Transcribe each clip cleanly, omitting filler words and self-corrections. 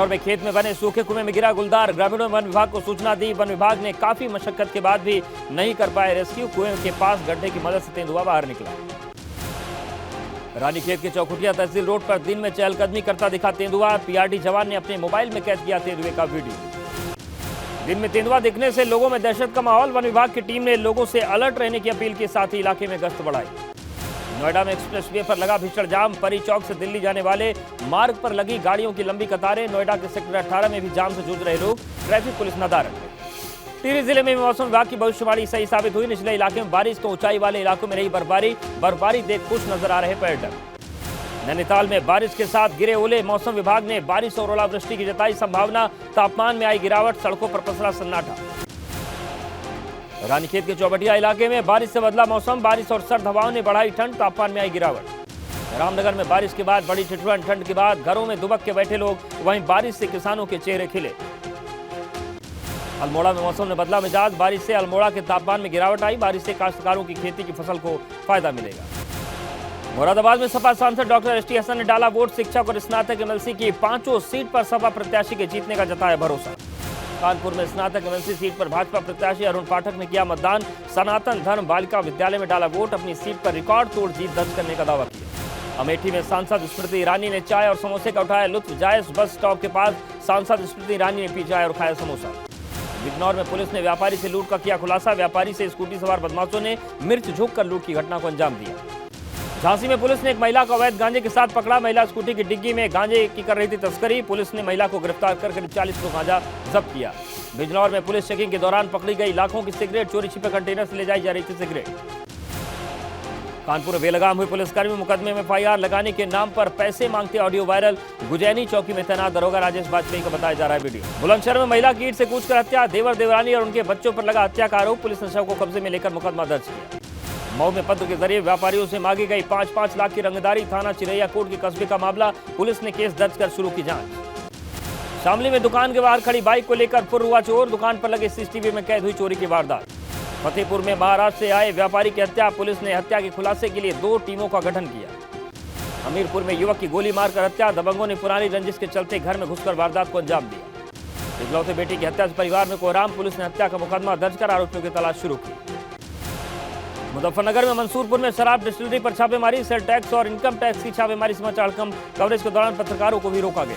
बिजनौर में खेत में बने सूखे कुएं में गिरा गुलदार। ग्रामीणों ने वन विभाग को सूचना दी। वन विभाग ने काफी मशक्कत के बाद भी नहीं कर पाए रेस्क्यू। कुएं के पास गड्ढे की मदद से तेंदुआ बाहर निकला। रानीखेत के चौखुटिया तहसील रोड पर दिन में चहलकदमी करता दिखा तेंदुआ। पीआरडी जवान ने अपने मोबाइल में कैद किया तेंदुए का वीडियो। दिन में तेंदुआ दिखने से लोगों में दहशत का माहौल। वन विभाग की टीम ने लोगों से अलर्ट रहने की अपील के साथ ही इलाके में गश्त बढ़ाई। नोएडा में एक्सप्रेस वे पर लगा भीषण जाम। परी चौक से दिल्ली जाने वाले मार्ग पर लगी गाड़ियों की लंबी कतारें। नोएडा के सेक्टर 18 में भी जाम से जूझ रहे लोग। ट्रैफिक पुलिस नदारद है। टिहरी जिले में मौसम विभाग की भविष्यवाणी सही साबित हुई। निचले इलाके में बारिश तो ऊंचाई वाले इलाकों में रही बर्फबारी देख खुश नजर आ रहे पर्यटक। नैनीताल में बारिश के साथ गिरे ओले। मौसम विभाग ने बारिश और ओलावृष्टि की जताई संभावना। तापमान में आई गिरावट। सड़कों पर पसरा सन्नाटा। रानीखेत के चौबटिया इलाके में बारिश से बदला मौसम। बारिश और सर्द हवाओं ने बढ़ाई ठंड। तापमान में आई गिरावट। रामनगर में बारिश के बाद बड़ी ठिठुरन। ठंड के बाद घरों में दुबक के बैठे लोग। वहीं बारिश से किसानों के चेहरे खिले। अल्मोड़ा में मौसम ने बदला मिजाज। बारिश से अल्मोड़ा के तापमान में गिरावट आई। बारिश से काश्तकारों की खेती की फसल को फायदा मिलेगा। मुरादाबाद में सपा सांसद डॉक्टर एसटी हसन ने डाला वोट। शिक्षक और स्नातक एमएलसी की 5 सीट पर सपा प्रत्याशी के जीतने का जताया भरोसा। कानपुर में स्नातक एमएलसी सीट पर भाजपा प्रत्याशी अरुण पाठक ने किया मतदान। सनातन धर्म बालिका विद्यालय में डाला वोट। अपनी सीट पर रिकॉर्ड तोड़ जीत दर्ज करने का दावा किया। अमेठी में सांसद स्मृति ईरानी ने चाय और समोसे का उठाया लुत्फ। जायस बस स्टॉप के पास सांसद स्मृति ईरानी ने पी चाय और खाया समोसा। बिजनौर में पुलिस ने व्यापारी से लूट का किया खुलासा। व्यापारी से स्कूटी सवार बदमाशों ने मिर्च झोंककर लूट की घटना को अंजाम दिया। झांसी में पुलिस ने एक महिला को अवैध गांजे के साथ पकड़ा। महिला स्कूटी की डिग्गी में गांजे की कर रही थी तस्करी। पुलिस ने महिला को गिरफ्तार कर करीब 40 किलो गांजा जब्त किया। बिजनौर में पुलिस चेकिंग के दौरान पकड़ी गई लाखों की सिगरेट। चोरी छिपे कंटेनर से ले जाई जा रही थी सिगरेट। कानपुर में बेलगाम हुई पुलिसकर्मी। मुकदमे में एफआईआर लगाने के नाम पर पैसे मांगते ऑडियो वायरल। गुजैनी चौकी में तैनात दरोगा राजेश वाजपेयी को बताया जा रहा है वीडियो। बुलंदशहर में महिला की ईंट से कूचकर हत्या। देवर देवरानी और उनके बच्चों पर लगा हत्या का आरोप। पुलिस ने शव को कब्जे में लेकर मुकदमा दर्ज किया। मऊ में पत्र के जरिए व्यापारियों से मांगी गई 5-5 लाख की रंगदारी। थाना चिरैया कोट के कस्बे का मामला। पुलिस ने केस दर्ज कर शुरू की जांच। शामली में दुकान के बाहर खड़ी बाइक को लेकर फुर्र हुआ चोर। दुकान पर लगे सीसीटीवी में कैद हुई चोरी की वारदात। फतेहपुर में महाराष्ट्र से आए व्यापारी की हत्या। पुलिस ने हत्या के खुलासे के लिए 2 टीमों का गठन किया। हमीरपुर में युवक की गोली मारकर हत्या। दबंगों ने पुरानी रंजिश के चलते घर में घुसकर वारदात को अंजाम दिया। इकलौते बेटी की हत्या से परिवार में कोहराम। पुलिस ने हत्या का मुकदमा दर्ज कर आरोपियों की तलाश शुरू की। मुजफ्फरनगर में मंसूरपुर में शराब डिस्टिलरी पर छापेमारी। सेल टैक्स और इनकम टैक्स की छापेमारी समाचार कम कवरेज के दौरान पत्रकारों को भी रोका गया।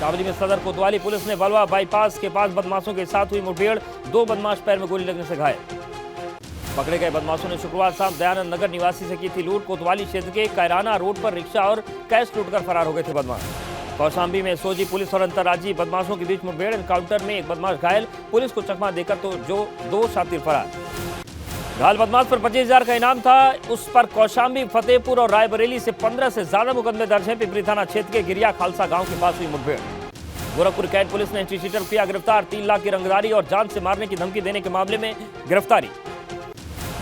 शामली में सदर कोतवाली पुलिस ने बलवा बाईपास के पास बदमाशों के साथ हुई मुठभेड़। 2 बदमाश पैर में गोली लगने से घायल। पकड़े गए बदमाशों ने शुक्रवार शाम दयानंद नगर निवासी से की थी लूट। कोतवाली क्षेत्र के कैराना रोड पर रिक्शा और कैश लूटकर फरार हो गए थे बदमाश। कौशाम्बी में सोजी पुलिस और अंतर्राज्यीय बदमाशों के बीच मुठभेड़। एनकाउंटर में एक बदमाश घायल। पुलिस को चकमा देकर तो जो 2 शातिर फरार। घायल बदमाश पर 25,000 का इनाम था। उस पर कौशाम्बी, फतेहपुर और रायबरेली से 15 से ज्यादा मुकदमे दर्ज हैं। पिपरी थाना क्षेत्र के गिरिया खालसा गांव के पास हुई मुठभेड़। गोरखपुर कैंट पुलिस ने एंटी चीटर किया गिरफ्तार। 3 लाख की रंगदारी और जान से मारने की धमकी देने के मामले में गिरफ्तारी।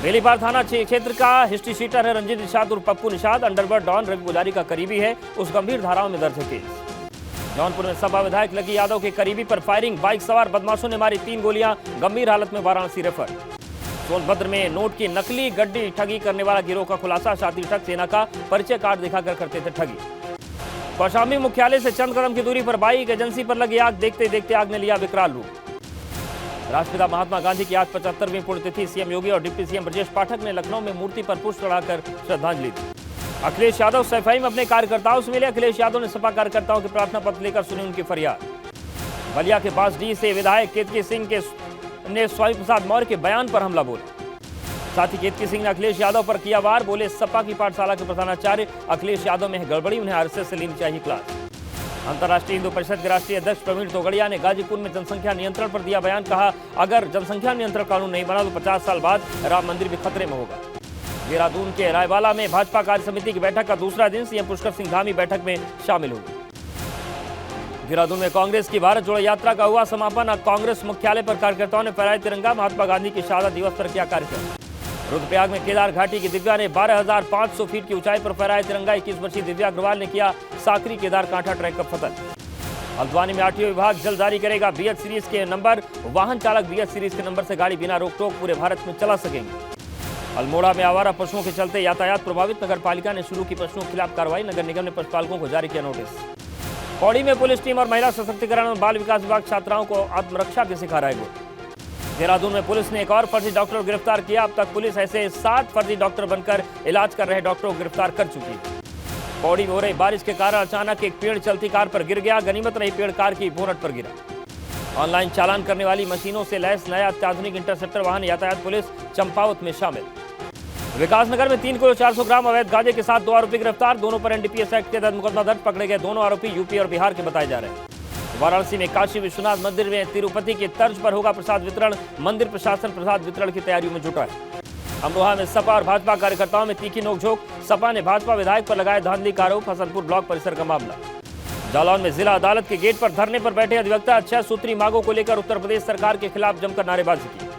बेलीपार थाना क्षेत्र का हिस्ट्री शीटर है रंजीत निषाद और पप्पू निषाद। अंडरवर्ल्ड डॉन रवि पुजारी का करीबी है। उस गंभीर धाराओं में दर्ज है केस। जौनपुर में सपा विधायक लकी यादव के करीबी पर फायरिंग। बाइक सवार बदमाशों ने मारी 3 गोलियां। गंभीर हालत में वाराणसी रेफर। सोनभद्र में नोट की नकली गड्डी ठगी करने वाला गिरोह का खुलासा। शातिर ठग सेना का परिचय कार्ड दिखाकर करते थे ठगी। कौशाम्बी मुख्यालय से चंद कदम की दूरी पर बाइक एजेंसी पर लगी आग। देखते देखते आग ने लिया विकराल रूप। राष्ट्रपिता महात्मा गांधी की आज 75वीं पुण्यतिथि। सीएम योगी और डिप्टी सीएम ब्रजेश पाठक ने लखनऊ में मूर्ति पर पुष्प चढ़ाकर श्रद्धांजलि दी। अखिलेश यादव सफाई में अपने कार्यकर्ताओं से मिले। अखिलेश यादव ने सपा कार्यकर्ताओं के प्रार्थना पत्र लेकर सुनी उनकी फरियाद। बलिया के बांसडीह से विधायक केतकी सिंह ने स्वामी प्रसाद मौर्य के बयान पर हमला बोला। साथ ही केतकी सिंह ने अखिलेश यादव पर किया वार। बोले सपा की पाठशाला के प्रधानाचार्य अखिलेश यादव में है गड़बड़ी। उन्हें आरएसएस से लेनी चाहिए क्लास। अंतर्राष्ट्रीय हिंदू परिषद के राष्ट्रीय अध्यक्ष प्रवीण तोगड़िया ने गाजीपुर में जनसंख्या नियंत्रण पर दिया बयान। कहा अगर जनसंख्या नियंत्रण कानून नहीं बना तो 50 साल बाद राम मंदिर भी खतरे में होगा। देहरादून के रायवाला में भाजपा कार्य समिति की बैठक का दूसरा दिन। सीएम पुष्कर सिंह धामी बैठक में शामिल हुए। देहरादून में कांग्रेस की भारत जोड़ो यात्रा का हुआ समापन। कांग्रेस मुख्यालय पर कार्यकर्ताओं ने फहराया तिरंगा। महात्मा गांधी की शहादत दिवस पर किया कार्यक्रम। रुद्रप्रयाग में केदार घाटी की दिव्या ने 12,500 फीट की ऊंचाई पर फहराया तिरंगा। 21 वर्षीय दिव्या अग्रवाल ने किया साकरी केदार कांठा ट्रैक का फतह। हल्द्वानी में आरटीओ विभाग जल्द जारी करेगा बीएच सीरीज के नंबर। वाहन चालक बीएच सीरीज के नंबर से गाड़ी बिना रोक टोक पूरे भारत में चला सकेंगे। अल्मोड़ा में आवारा पशुओं के चलते यातायात प्रभावित। नगर पालिका ने शुरू की पशुओं के खिलाफ कार्रवाई। नगर निगम ने पशुपालकों को जारी किया नोटिस। पौड़ी में पुलिस टीम और महिला सशक्तिकरण और बाल विकास विभाग छात्राओं को आत्मरक्षा के सिखा रहा है। देहरादून में पुलिस ने एक और फर्जी डॉक्टर को गिरफ्तार किया। अब तक पुलिस ऐसे 7 फर्जी डॉक्टर बनकर इलाज कर रहे डॉक्टरों को गिरफ्तार कर चुकी है। पौड़ी में हो रही बारिश के कारण अचानक एक पेड़ चलती कार पर गिर गया। गनीमत रही पेड़ कार की बोनट पर गिरा। ऑनलाइन चालान करने वाली मशीनों से लैस नया अत्याधुनिक इंटरसेप्टर वाहन यातायात पुलिस चंपावत में शामिल। विकासनगर में 3 किलो 400 ग्राम अवैध गांजे के साथ 2 आरोपी गिरफ्तार। दोनों पर एनडीपीएस एक्ट के तहत मुकदमा दर्ज। पकड़े गए दोनों आरोपी यूपी और बिहार के बताए जा रहे हैं। वाराणसी में काशी विश्वनाथ मंदिर में तिरुपति की तर्ज पर होगा प्रसाद वितरण। मंदिर प्रशासन प्रसाद वितरण की तैयारियों में जुटा है। अमरोहा में सपा और भाजपा कार्यकर्ताओं में तीखी नोकझोंक। सपा ने भाजपा विधायक पर लगाया धांधली का आरोप। हसनपुर ब्लॉक परिसर का मामला। जालौन में जिला अदालत के गेट पर धरने पर बैठे अधिवक्ता 6 सूत्री मांगों को लेकर उत्तर प्रदेश सरकार के खिलाफ जमकर नारेबाजी की।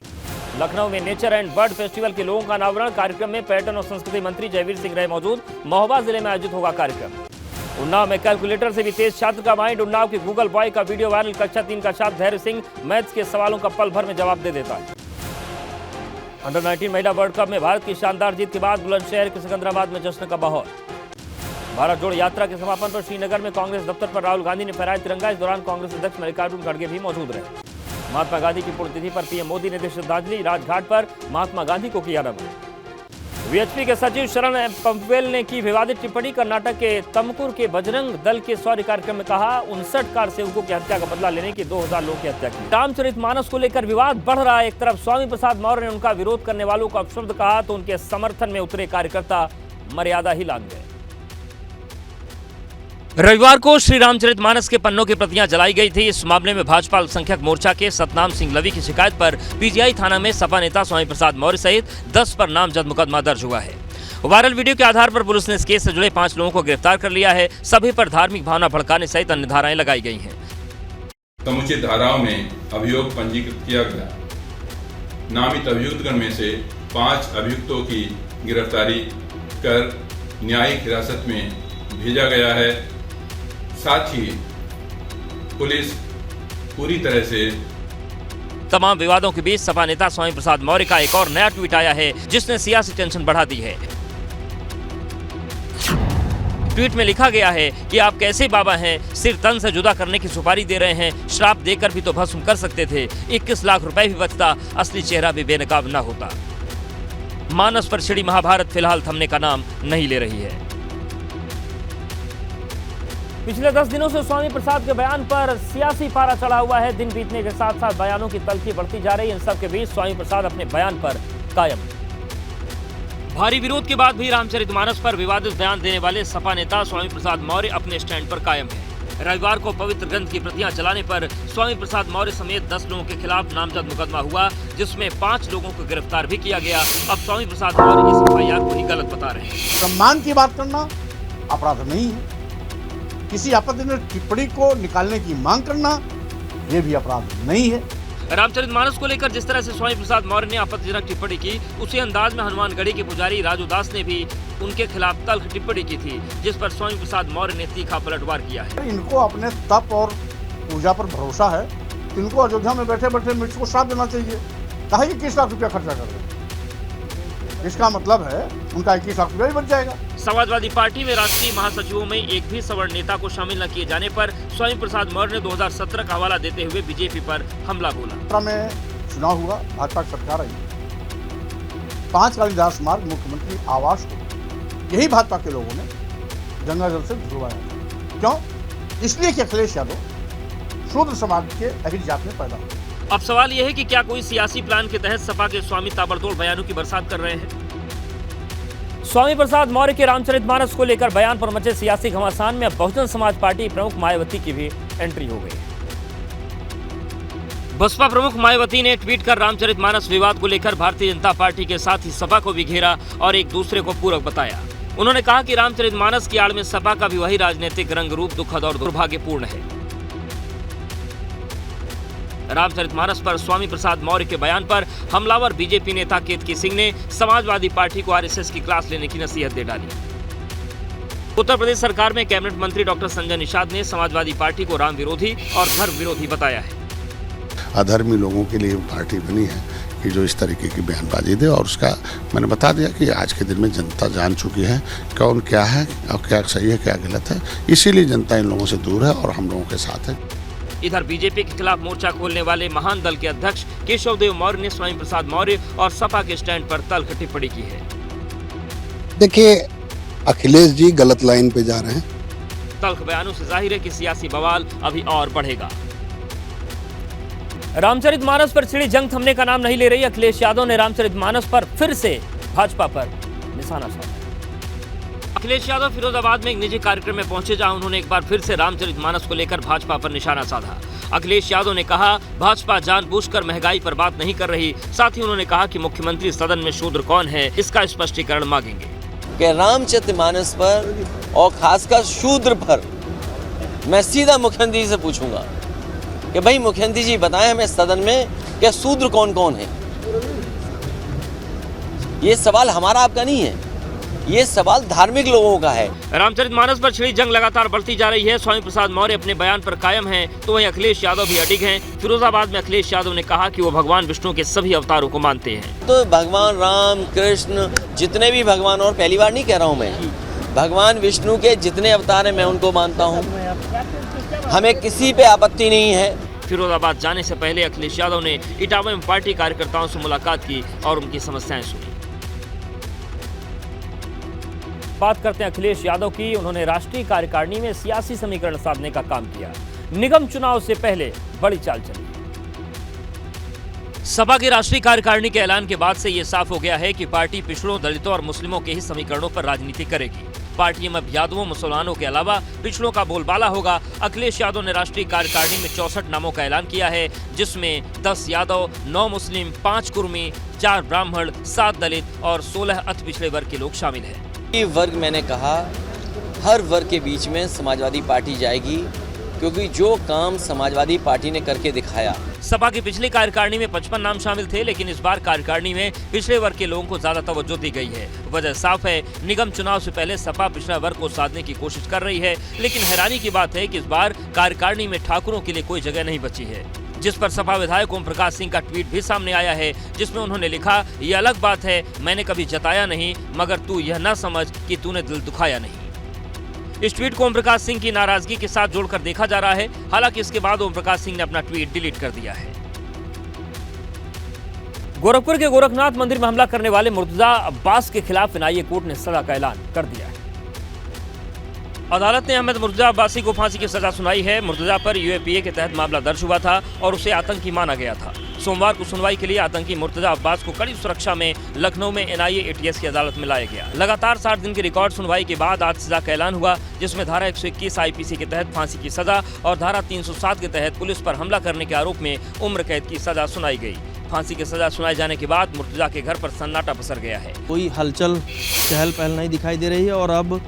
लखनऊ में नेचर एंड बर्ड फेस्टिवल के लोगों का अनावरण। कार्यक्रम में पर्यटन और संस्कृति मंत्री जयवीर सिंह रहे मौजूद। महोबा जिले में आयोजित होगा कार्यक्रम। उन्नाव में कैलकुलेटर से भी तेज छात्र का माइंड। उन्नाव के गूगल बॉय का वीडियो वायरल। कक्षा 3 का छात्र धैर्य सिंह मैथ्स के सवालों का पल भर में जवाब दे देता है। अंडर 19 महिला वर्ल्ड कप में भारत की शानदार जीत के बाद बुलंदशहर के सिकंदराबाद में जश्न का माहौल। भारत जोड़ो यात्रा के समापन पर श्रीनगर में कांग्रेस दफ्तर पर राहुल गांधी ने फहराया तिरंगा। इस दौरान कांग्रेस अध्यक्ष मल्लिकार्जुन खड़गे भी मौजूद रहे। महात्मा गांधी की पुण्यतिथि पर पीएम मोदी ने दी श्रद्धांजलि। राजघाट पर महात्मा गांधी को किया नमन। वीएचपी के सचिव शरण पंपवेल ने की विवादित टिप्पणी। कर्नाटक के तमकुर के बजरंग दल के शौर्य कार्यक्रम में कहा 59 कार सेवकों की हत्या का बदला लेने की 2000 लोगों की हत्या की। रामचरितमानस को लेकर विवाद बढ़ रहा है। एक तरफ स्वामी प्रसाद मौर्य ने उनका विरोध करने वालों को अपशब्द कहा तो उनके समर्थन में उतरे कार्यकर्ता मर्यादा ही लांघ गए। रविवार को श्री रामचरितमानस के पन्नों की प्रतियां जलाई गई थी। इस मामले में भाजपा अल्पसंख्यक मोर्चा के सतनाम सिंह लवी की शिकायत पर पीजीआई थाना में सपा नेता स्वामी प्रसाद मौर्य सहित 10 पर नामजद मुकदमा दर्ज हुआ है। वायरल वीडियो के आधार पर पुलिस ने इस केस से जुड़े 5 लोगों को गिरफ्तार कर लिया है। सभी पर धार्मिक भावना भड़काने सहित अन्य धाराएं लगाई गई हैं। समुचित धाराओं में अभियोग पंजीकृत किया गया। नामित अभियुक्तगण में से 5 अभियुक्तों की गिरफ्तारी कर न्यायिक हिरासत में भेजा गया है। साथ ही पुलिस पूरी तरह से तमाम विवादों के बीच सपा नेता स्वामी प्रसाद मौर्य का एक और नया ट्वीट आया है जिसने सियासी टेंशन बढ़ा दी है। ट्वीट में लिखा गया है कि आप कैसे बाबा हैं, सिर तन से जुदा करने की सुपारी दे रहे हैं। श्राप देकर भी तो भस्म कर सकते थे। 21 लाख रुपए भी बचता, असली चेहरा भी बेनकाब न होता। मानस पर छिड़ी महाभारत फिलहाल थमने का नाम नहीं ले रही है। पिछले 10 दिनों से स्वामी प्रसाद के बयान पर सियासी पारा चढ़ा हुआ है। दिन बीतने के साथ साथ बयानों की तल्खी बढ़ती जा रही है। इन सब के बीच स्वामी प्रसाद अपने बयान पर कायम। भारी विरोध के बाद भी रामचरितमानस पर विवादित बयान देने वाले सपा नेता स्वामी प्रसाद मौर्य अपने स्टैंड पर कायम है। रविवार को पवित्र ग्रंथ की प्रतियां जलाने पर स्वामी प्रसाद मौर्य समेत 10 लोगों के खिलाफ नामजद मुकदमा हुआ, जिसमें 5 लोगों को गिरफ्तार भी किया गया। अब स्वामी प्रसाद मौर्य इस एफआईआर को ही गलत बता रहे हैं। सम्मान की बात करना अपराध नहीं है। किसी आपत्तिजनक टिप्पणी को निकालने की मांग करना ये भी अपराध नहीं है। रामचरितमानस को लेकर जिस तरह से स्वामी प्रसाद मौर्य ने आपत्तिजनक टिप्पणी की, उसी अंदाज में हनुमानगढ़ी के पुजारी राजू दास ने भी उनके खिलाफ तल्ख टिप्पणी की थी, जिस पर स्वामी प्रसाद मौर्य ने तीखा पलटवार किया है। इनको अपने तप और पूजा पर भरोसा है। इनको अयोध्या में बैठे बैठे मिर्च को श्राप देना चाहिए। कहा कि 21 लाख रुपया खर्चा कर रहे हैं। इसका मतलब है उनका 21 लाख रुपया भी बच जाएगा। समाजवादी पार्टी में राष्ट्रीय महासचिवों में एक भी सवर्ण नेता को शामिल न किए जाने पर स्वामी प्रसाद मौर्य ने 2017 का हवाला देते हुए बीजेपी पर हमला बोला। में चुनाव हुआ, भाजपा की सरकार आई। 5 कालिदास मार्ग मुख्यमंत्री आवास को यही भाजपा के लोगों ने गंगा जल से भिजवाया। क्यों? इसलिए कि अखिलेश यादव शूद्र समाज के अहिर जात में पैदा हुए। अब सवाल यह है कि क्या कोई सियासी प्लान के तहत सपा के स्वामी ताबड़तोड़ बयानों की बरसात कर रहे हैं? स्वामी प्रसाद मौर्य के रामचरितमानस को लेकर बयान पर मचे सियासी घमासान में अब बहुजन समाज पार्टी प्रमुख मायावती की भी एंट्री हो गई। बसपा प्रमुख मायावती ने ट्वीट कर रामचरितमानस विवाद को लेकर भारतीय जनता पार्टी के साथ ही सपा को भी घेरा और एक दूसरे को पूरक बताया। उन्होंने कहा कि रामचरितमानस की आड़ में सपा का भी वही राजनीतिक रंग रूप दुखद और दुर्भाग्यपूर्ण है। रामचरितमानस पर स्वामी प्रसाद मौर्य के बयान पर हमलावर बीजेपी नेता केतकी सिंह ने समाजवादी पार्टी को आरएसएस की क्लास लेने की नसीहत दे डाली। उत्तर प्रदेश सरकार में कैबिनेट मंत्री डॉक्टर संजय निषाद ने समाजवादी पार्टी को राम विरोधी और धर्म विरोधी बताया है। अधर्मी लोगों के लिए पार्टी बनी है, कि जो इस तरीके की बयानबाजी दे। और उसका मैंने बता दिया कि आज के दिन में जनता जान चुकी है कौन क्या है और क्या सही है क्या गलत है, इसीलिए जनता इन लोगों से दूर है और हम लोगों के साथ है। इधर बीजेपी के खिलाफ मोर्चा खोलने वाले महान दल के अध्यक्ष केशव देव मौर्य ने स्वामी प्रसाद मौर्य और सपा के स्टैंड पर तल्ख टिप्पणी की है। देखिए, अखिलेश जी गलत लाइन पे जा रहे हैं। तल्ख बयानों से जाहिर है कि सियासी बवाल अभी और बढ़ेगा। रामचरितमानस पर छिड़ी जंग थमने का नाम नहीं ले रही। अखिलेश यादव ने रामचरितमानस पर फिर से भाजपा पर निशाना साधा। अखिलेश यादव फिरोजाबाद में एक निजी कार्यक्रम में पहुंचे, जहां उन्होंने एक बार फिर से रामचरितमानस को लेकर भाजपा पर निशाना साधा। अखिलेश यादव ने कहा, भाजपा जानबूझकर महंगाई पर बात नहीं कर रही। साथ ही उन्होंने कहा कि मुख्यमंत्री सदन में शूद्र कौन है, इसका स्पष्टीकरण मांगेंगे। कि रामचरितमानस पर और खासकर शूद्र पर मैं सीधा मुख्यमंत्री से पूछूंगा कि भाई मुख्यमंत्री जी बताएं हमें सदन में कि शूद्र कौन कौन है। ये सवाल हमारा आपका नहीं है, ये सवाल धार्मिक लोगों का है। रामचरितमानस पर छिड़ी जंग लगातार बढ़ती जा रही है। स्वामी प्रसाद मौर्य अपने बयान पर कायम हैं, तो वहीं अखिलेश यादव भी अडिग हैं। फिरोजाबाद में अखिलेश यादव ने कहा कि वो भगवान विष्णु के सभी अवतारों को मानते हैं। तो भगवान राम कृष्ण जितने भी भगवान, और पहली बार नहीं कह रहा हूँ मैं, भगवान विष्णु के जितने अवतार हैं मैं उनको मानता हूँ, हमें किसी पे आपत्ति नहीं है। फिरोजाबाद जाने से पहले अखिलेश यादव ने इटावा में पार्टी कार्यकर्ताओं से मुलाकात की और उनकी समस्याएं सुनी। बात करते हैं अखिलेश यादव की। उन्होंने राष्ट्रीय कार्यकारिणी में सियासी समीकरण साधने का काम किया। निगम चुनाव से पहले बड़ी चाल चली। सपा की राष्ट्रीय कार्यकारिणी के ऐलान के बाद से ये साफ हो गया है कि पार्टी पिछड़ों, दलितों और मुस्लिमों के ही समीकरणों पर राजनीति करेगी। पार्टी में यादवों, मुसलमानों के अलावा पिछड़ों का बोलबाला होगा। अखिलेश यादव ने राष्ट्रीय कार्यकारिणी में 64 नामों का ऐलान किया है, जिसमें 10 यादव, 9 मुस्लिम, 5 कुर्मी, 4 ब्राह्मण, 7 दलित और 16 अति पिछड़े वर्ग के लोग शामिल हैं। ये वर्ग मैंने कहा हर वर्ग के बीच में समाजवादी पार्टी जाएगी, क्योंकि जो काम समाजवादी पार्टी ने करके दिखाया। सपा की पिछली कार्यकारिणी में 55 नाम शामिल थे, लेकिन इस बार कार्यकारिणी में पिछड़े वर्ग के लोगों को ज्यादा तवज्जो दी गई है। वजह साफ है, निगम चुनाव से पहले सपा पिछड़ा वर्ग को साधने की कोशिश कर रही है, लेकिन हैरानी की बात है कि इस बार कार्यकारिणी में ठाकुरों के लिए कोई जगह नहीं बची है, जिस पर सपा विधायक ओम प्रकाश सिंह का ट्वीट भी सामने आया है, जिसमें उन्होंने लिखा, ये अलग बात है, मैंने कभी जताया नहीं, मगर तू यह न समझ कि तूने दिल दुखाया नहीं। इस ट्वीट को ओम प्रकाश सिंह की नाराजगी के साथ जोड़कर देखा जा रहा है। हालांकि इसके बाद ओम प्रकाश सिंह ने अपना ट्वीट डिलीट कर दिया है। गोरखपुर के गोरखनाथ मंदिर में हमला करने वाले मुर्तजा अब्बास के खिलाफ एनआईए कोर्ट ने सजा का ऐलान कर दिया है। अदालत ने अहमद मुर्तजा अब्बासी को फांसी की सजा सुनाई है। मुर्तजा पर यूएपीए के तहत मामला दर्ज हुआ था और उसे आतंकी माना गया था। सोमवार को सुनवाई के लिए आतंकी मुर्तजा अब्बास को कड़ी सुरक्षा में लखनऊ में एनआईए एटीएस की अदालत में लाया गया। लगातार 60 दिन की रिकॉर्ड सुनवाई के बाद आज सजा का ऐलान हुआ, जिसमें धारा 121 आईपीसी के तहत फांसी की सजा और धारा 307 के तहत पुलिस पर हमला करने के आरोप में उम्र कैद की सजा सुनाई गई। फांसी की सजा सुनाए जाने के बाद मुर्तजा के घर पर सन्नाटा पसर गया है। कोई हलचल चहल पहल नहीं दिखाई दे रही है और अब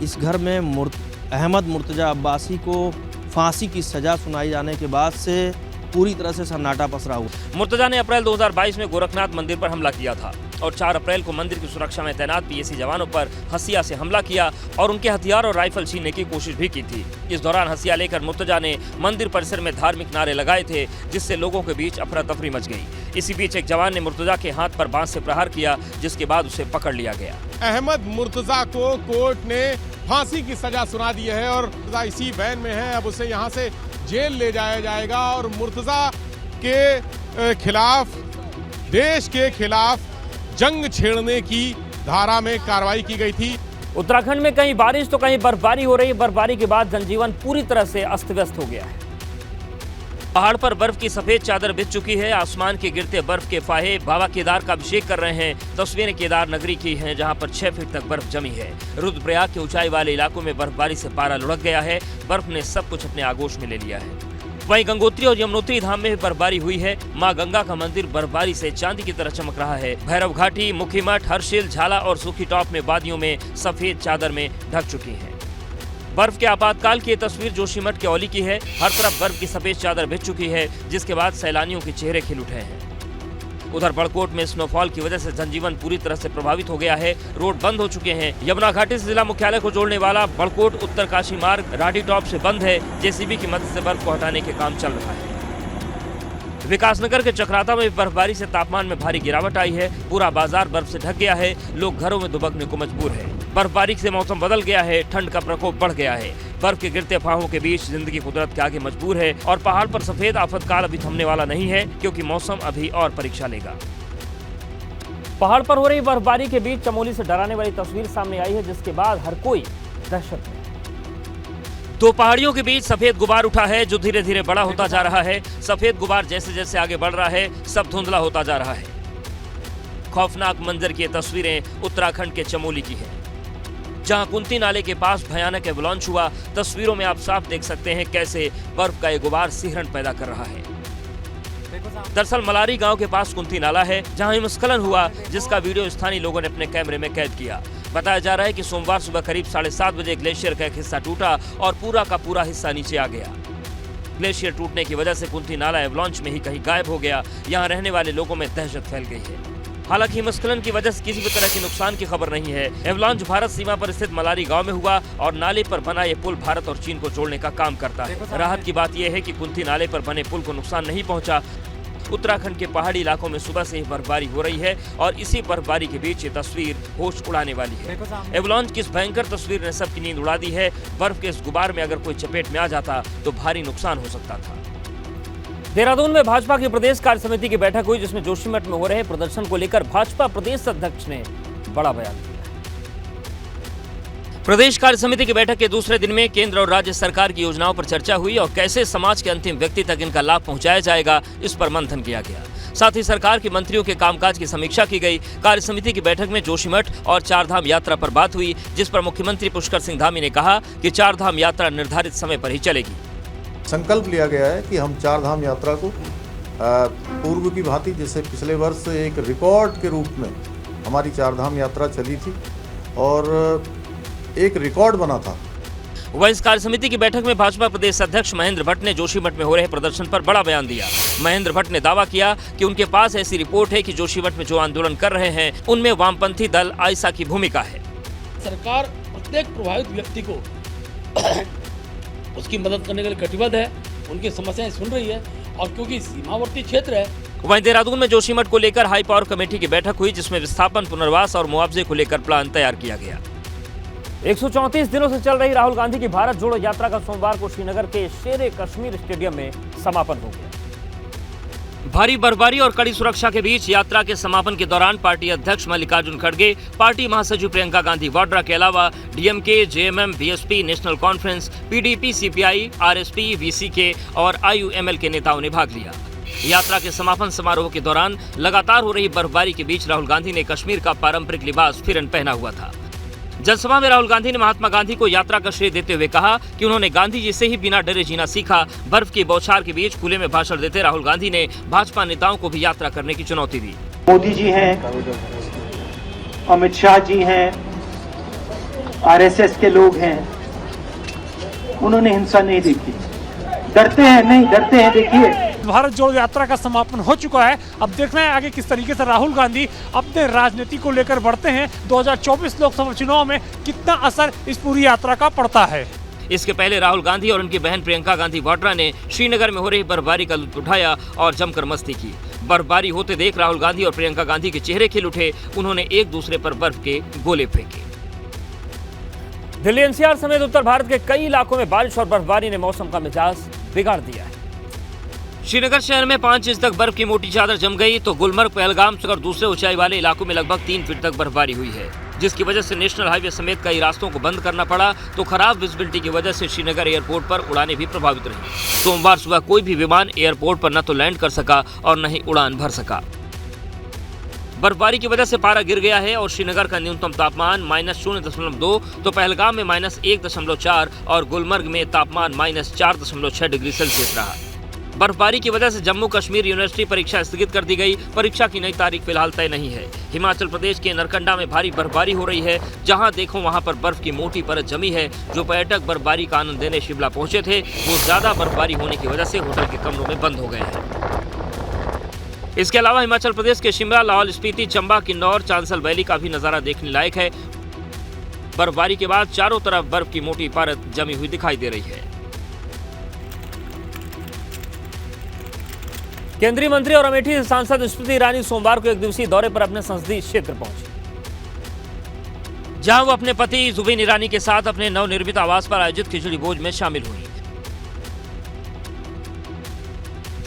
इस घर में अहमद मुर्तजा अब्बासी को फांसी की सजा सुनाई जाने के बाद से पूरी तरह से सन्नाटा पसरा हुआ। मुर्तजा ने अप्रैल 2022 में गोरखनाथ मंदिर पर हमला किया था और 4 अप्रैल को मंदिर की सुरक्षा में तैनात पीएसी जवानों पर हसिया से हमला किया और उनके हथियार और राइफल छीनने की कोशिश भी की थी। इस दौरान हसिया लेकर मुर्तजा ने मंदिर परिसर में धार्मिक नारे लगाए थे, जिससे लोगों के बीच अफरा तफरी मच गई। इसी बीच एक जवान ने मुर्तजा के हाथ पर बांस से प्रहार किया, जिसके बाद उसे पकड़ लिया गया। अहमद मुर्तजा को कोर्ट ने फांसी की सजा सुना दी है और इसी वैन में है। अब उसे यहाँ से जेल ले जाया जाएगा और मुर्तजा के खिलाफ, देश के खिलाफ जंग छेड़ने की धारा में कार्रवाई की गई थी। उत्तराखंड में कहीं बारिश तो कहीं बर्फबारी हो रही है। बर्फबारी के बाद जनजीवन पूरी तरह से अस्त व्यस्त हो गया है। पहाड़ पर बर्फ की सफेद चादर बिछ चुकी है। आसमान के गिरते बर्फ के फाहे बाबा केदार का अभिषेक कर रहे हैं। तस्वीरें केदार नगरी की हैं, जहां पर 6 फीट तक बर्फ जमी है। रुद्रप्रयाग के ऊंचाई वाले इलाकों में बर्फबारी से पारा लुढ़क गया है। बर्फ ने सब कुछ अपने आगोश में ले लिया है। वहीं गंगोत्री और यमुनोत्री धाम में भी बर्फबारी हुई है। मां गंगा का मंदिर बर्फबारी से चांदी की तरह चमक रहा है। भैरव घाटी, मुखीमठ, हर्षिल, झाला और सुखी टॉप में वादियों में सफेद चादर में ढक चुकी है। बर्फ के आपातकाल की तस्वीर जोशीमठ के औली की है। हर तरफ बर्फ की सफेद चादर बिछ चुकी है, जिसके बाद सैलानियों के चेहरे खिल उठे हैं। उधर बड़कोट में स्नोफॉल की वजह से जनजीवन पूरी तरह से प्रभावित हो गया है। रोड बंद हो चुके हैं। यमुना घाटी से जिला मुख्यालय को जोड़ने वाला बड़कोट उत्तरकाशी मार्ग राठी टॉप से बंद है। जेसीबी की मदद से बर्फ को हटाने के काम चल रहा है। विकासनगर के चक्राता में बर्फबारी से तापमान में भारी गिरावट आई है। पूरा बाजार बर्फ से ढक गया है। लोग घरों में दुबकने को मजबूर है। बर्फबारी से मौसम बदल गया है। ठंड का प्रकोप बढ़ गया है। बर्फ के गिरते फाहों के बीच जिंदगी कुदरत के आगे मजबूर है और पहाड़ पर सफेद आफतकाल अभी थमने वाला नहीं है, क्योंकि मौसम अभी और परीक्षा लेगा। पहाड़ पर हो रही बर्फबारी के बीच चमोली से डराने वाली तस्वीर सामने आई है, जिसके बाद हर कोई दहशत में। दो पहाड़ियों के बीच सफेद गुबार उठा है, जो धीरे धीरे बड़ा होता जा रहा है। सफेद गुबार जैसे जैसे आगे बढ़ रहा है, सब धुंधला होता जा रहा है। खौफनाक मंजर की तस्वीरें उत्तराखंड के चमोली की है, जहां कुंती नाले के पास भयानक एवलांच हुआ। तस्वीरों में आप साफ देख सकते हैं कैसे बर्फ का ये गुबार सिहरन पैदा कर रहा है। दरअसल मलारी गांव के पास कुंती नाला है, जहां हिमस्खलन हुआ, जिसका वीडियो स्थानीय लोगों ने अपने कैमरे में कैद किया। बताया जा रहा है कि सोमवार सुबह करीब 7:30 बजे ग्लेशियर का एक हिस्सा टूटा और पूरा का पूरा हिस्सा नीचे आ गया। ग्लेशियर टूटने की वजह से कुंती नाला एवलांच में ही कहीं गायब हो गया। यहाँ रहने वाले लोगों में दहशत फैल गई है। हालांकि हिमस्खलन की वजह से किसी भी तरह के नुकसान की खबर नहीं है। एवलांच भारत सीमा पर स्थित मलारी गांव में हुआ और नाले पर बना ये पुल भारत और चीन को जोड़ने का काम करता है। राहत की बात यह है कि कुंती नाले पर बने पुल को नुकसान नहीं पहुंचा। उत्तराखंड के पहाड़ी इलाकों में सुबह से ही बर्फबारी हो रही है और इसी बर्फबारी के बीच ये तस्वीर होश उड़ाने वाली है। एवलांच की इस भयंकर तस्वीर ने सबकी नींद उड़ा दी है। बर्फ के इस गुबार में अगर कोई चपेट में आ जाता तो भारी नुकसान हो सकता था। देहरादून में भाजपा की प्रदेश कार्य समिति की बैठक हुई, जिसमें जोशीमठ में हो रहे प्रदर्शन को लेकर भाजपा प्रदेश अध्यक्ष ने बड़ा बयान दिया। प्रदेश कार्य समिति की बैठक के दूसरे दिन में केंद्र और राज्य सरकार की योजनाओं पर चर्चा हुई और कैसे समाज के अंतिम व्यक्ति तक इनका लाभ पहुंचाया जाएगा, इस पर मंथन किया गया। साथ ही सरकार के मंत्रियों के कामकाज की समीक्षा की गई। कार्य समिति की बैठक में जोशीमठ और चारधाम यात्रा पर बात हुई, जिस पर मुख्यमंत्री पुष्कर सिंह धामी ने कहा कि चारधाम यात्रा निर्धारित समय पर ही चलेगी। संकल्प लिया गया है कि हम चारधाम यात्रा को पूर्व की भांति, जैसे पिछले वर्ष एक रिकॉर्ड के रूप में हमारी चारधाम यात्रा चली थी और एक रिकॉर्ड बना था। वह इस कार्य समिति की बैठक में भाजपा प्रदेश अध्यक्ष महेंद्र भट्ट ने जोशीमठ में हो रहे प्रदर्शन पर बड़ा बयान दिया। महेंद्र भट्ट ने दावा किया कि उनके पास ऐसी रिपोर्ट है कि जोशीमठ में जो आंदोलन कर रहे हैं उनमें वामपंथी दल आयसा की भूमिका है। सरकार प्रत्येक प्रभावित व्यक्ति को उसकी मदद करने के लिए कटिबद्ध है, उनकी समस्याएं सुन रही है और क्योंकि सीमावर्ती क्षेत्र है। वहीं देहरादून में जोशीमठ को लेकर हाई पावर कमेटी की बैठक हुई, जिसमें विस्थापन, पुनर्वास और मुआवजे को लेकर प्लान तैयार किया गया। 134 दिनों से चल रही राहुल गांधी की भारत जोड़ो यात्रा का सोमवार को श्रीनगर के शेर कश्मीर स्टेडियम में समापन हो गया। भारी बर्फबारी और कड़ी सुरक्षा के बीच यात्रा के समापन के दौरान पार्टी अध्यक्ष मल्लिकार्जुन खड़गे, पार्टी महासचिव प्रियंका गांधी वाड्रा के अलावा DMK, JMM, BSP, National Conference, PDP, CPI, RSP, VCK और आईयूएमएल के नेताओं ने भाग लिया। यात्रा के समापन समारोह के दौरान लगातार हो रही बर्फबारी के बीच राहुल गांधी ने कश्मीर का पारंपरिक लिबास फिरन पहना हुआ था। जनसभा में राहुल गांधी ने महात्मा गांधी को यात्रा का श्रेय देते हुए कहा कि उन्होंने गांधी जी से ही बिना डरे जीना सीखा। बर्फ की बौछार के बीच खुले में भाषण देते राहुल गांधी ने भाजपा नेताओं को भी यात्रा करने की चुनौती दी। मोदी जी हैं, अमित शाह जी हैं, आरएसएस के लोग हैं, उन्होंने हिंसा नहीं देखी। डरते हैं नहीं, डरते हैं। देखिए, भारत जोड़ो यात्रा का समापन हो चुका है। अब देखना है आगे किस तरीके से राहुल गांधी अपने राजनीति को लेकर बढ़ते हैं। 2024 लोकसभा चुनाव में कितना असर इस पूरी यात्रा का पड़ता है। इसके पहले राहुल गांधी और उनकी बहन प्रियंका गांधी वाड्रा ने श्रीनगर में हो रही बर्फबारी का लुत्फ उठाया और जमकर मस्ती की। बर्फबारी होते देख राहुल गांधी और प्रियंका गांधी के चेहरे खिल उठे। उन्होंने एक दूसरे पर बर्फ के गोले फेंके। दिल्ली एनसीआर समेत उत्तर भारत के कई इलाकों में बारिश और बर्फबारी ने मौसम का मिजाज बिगाड़ दिया है। श्रीनगर शहर में 5 इंच तक बर्फ की मोटी चादर जम गई, तो गुलमर्ग, पहलगाम और दूसरे ऊंचाई वाले इलाकों में लगभग 3 फीट तक बर्फबारी हुई है, जिसकी वजह से नेशनल हाईवे समेत कई रास्तों को बंद करना पड़ा। तो खराब विजिबिलिटी की वजह से श्रीनगर एयरपोर्ट पर उड़ानें भी प्रभावित रही। सोमवार सुबह कोई भी विमान एयरपोर्ट पर न तो लैंड कर सका और न ही उड़ान भर सका। बर्फबारी की वजह से पारा गिर गया है और श्रीनगर का न्यूनतम तापमान -0.2, तो पहलगाम में -1.4 और गुलमर्ग में तापमान -4.6 डिग्री सेल्सियस रहा। बर्फबारी की वजह से जम्मू कश्मीर यूनिवर्सिटी परीक्षा स्थगित कर दी गई। परीक्षा की नई तारीख फिलहाल तय नहीं है। हिमाचल प्रदेश के नरकंडा में भारी बर्फबारी हो रही है। जहां देखो वहां पर बर्फ की मोटी परत जमी है। जो पर्यटक बर्फबारी का आनंद लेने शिमला पहुंचे थे, वो ज्यादा बर्फबारी होने की वजह से होटल के कमरों में बंद हो गए हैं। इसके अलावा हिमाचल प्रदेश के शिमला, लाहौल स्पीति, चंबा, किन्नौर, चांसल वैली का भी नजारा देखने लायक है। बर्फबारी के बाद चारों तरफ बर्फ की मोटी परत जमी हुई दिखाई दे रही है। केंद्रीय मंत्री और अमेठी सांसद स्मृति ईरानी सोमवार को एक दिवसीय दौरे पर अपने संसदीय क्षेत्र पहुंची, जहां वो अपने पति जुबिन ईरानी के साथ अपने नवनिर्मित आवास पर आयोजित खिचड़ी भोज में शामिल हुई।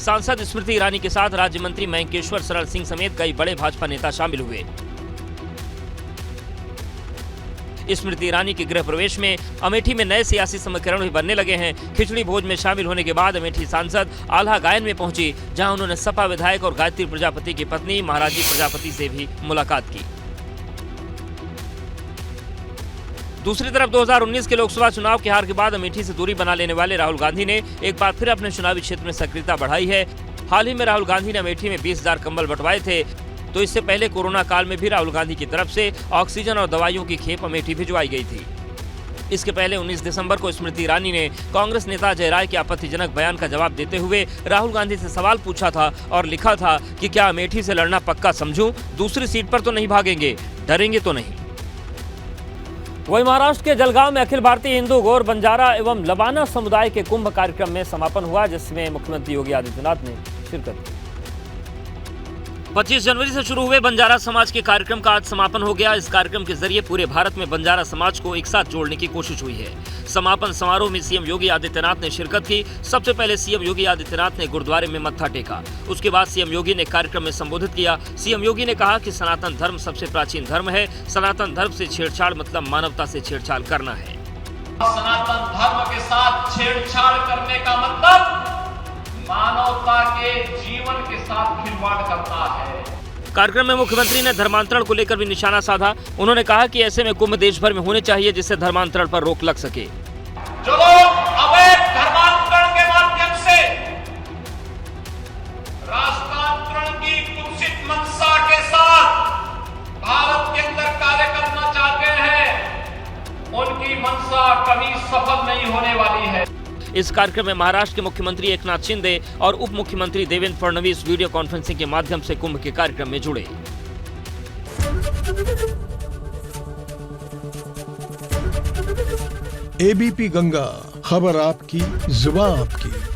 सांसद स्मृति ईरानी के साथ राज्य मंत्री मयंकेश्वर सरल सिंह समेत कई बड़े भाजपा नेता शामिल हुए। स्मृति ईरानी के गृह प्रवेश में अमेठी में नए सियासी समीकरण भी बनने लगे हैं। खिचड़ी भोज में शामिल होने के बाद अमेठी सांसद आल्हा गायन में पहुंची, जहां उन्होंने सपा विधायक और गायत्री प्रजापति की पत्नी महाराजी प्रजापति से भी मुलाकात की। दूसरी तरफ 2019 के लोकसभा चुनाव की हार के बाद अमेठी से दूरी बना लेने वाले राहुल गांधी ने एक बार फिर अपने चुनावी क्षेत्र में सक्रियता बढ़ाई है। हाल ही में राहुल गांधी ने अमेठी में 20,000 कंबल बंटवाए थे, तो इससे पहले कोरोना काल में भी राहुल गांधी की तरफ से ऑक्सीजन और दवाइयों की खेप अमेठी भिजवाई गई थी। इसके पहले 19 दिसंबर को स्मृति ईरानी ने कांग्रेस नेता अजय राय के आपत्तिजनक बयान का जवाब देते हुए राहुल गांधी से सवाल पूछा था और लिखा था कि क्या अमेठी से लड़ना पक्का समझूं, दूसरी सीट पर तो नहीं भागेंगे, डरेंगे तो नहीं। वहीं महाराष्ट्र के जलगांव में अखिल भारतीय हिंदू गौर बंजारा एवं लबाना समुदाय के कुंभ कार्यक्रम में समापन हुआ, जिसमें मुख्यमंत्री योगी आदित्यनाथ ने शिरकत की। 25 जनवरी से शुरू हुए बंजारा समाज के कार्यक्रम का आज समापन हो गया। इस कार्यक्रम के जरिए पूरे भारत में बंजारा समाज को एक साथ जोड़ने की कोशिश हुई है। समापन समारोह में सीएम योगी आदित्यनाथ ने शिरकत की। सबसे पहले सीएम योगी आदित्यनाथ ने गुरुद्वारे में मत्था टेका। उसके बाद सीएम योगी ने कार्यक्रम में संबोधित किया। सीएम योगी ने कहा कि सनातन धर्म सबसे प्राचीन धर्म है। सनातन धर्म से छेड़छाड़ मतलब मानवता से छेड़छाड़ करना है। सनातन धर्म के साथ छेड़छाड़ करने का मतलब मानवता के जीवन के साथ खिलवाड़ करना है। कार्यक्रम में मुख्यमंत्री ने धर्मांतरण को लेकर भी निशाना साधा। उन्होंने कहा कि ऐसे में कुंभ देश भर में होने चाहिए, जिससे धर्मांतरण पर रोक लग सके। जो लोग अवैध धर्मांतरण के माध्यम से राष्ट्रांतरण की कुत्सित मंशा के साथ भारत के अंदर कार्य करना चाहते हैं, उनकी मंशा कभी सफल नहीं होने वाली है। इस कार्यक्रम में महाराष्ट्र के मुख्यमंत्री एकनाथ शिंदे और उप मुख्यमंत्री देवेंद्र फडणवीस वीडियो कॉन्फ्रेंसिंग के माध्यम से कुंभ के कार्यक्रम में जुड़े। एबीपी गंगा, खबर आपकी, जुबान आपकी।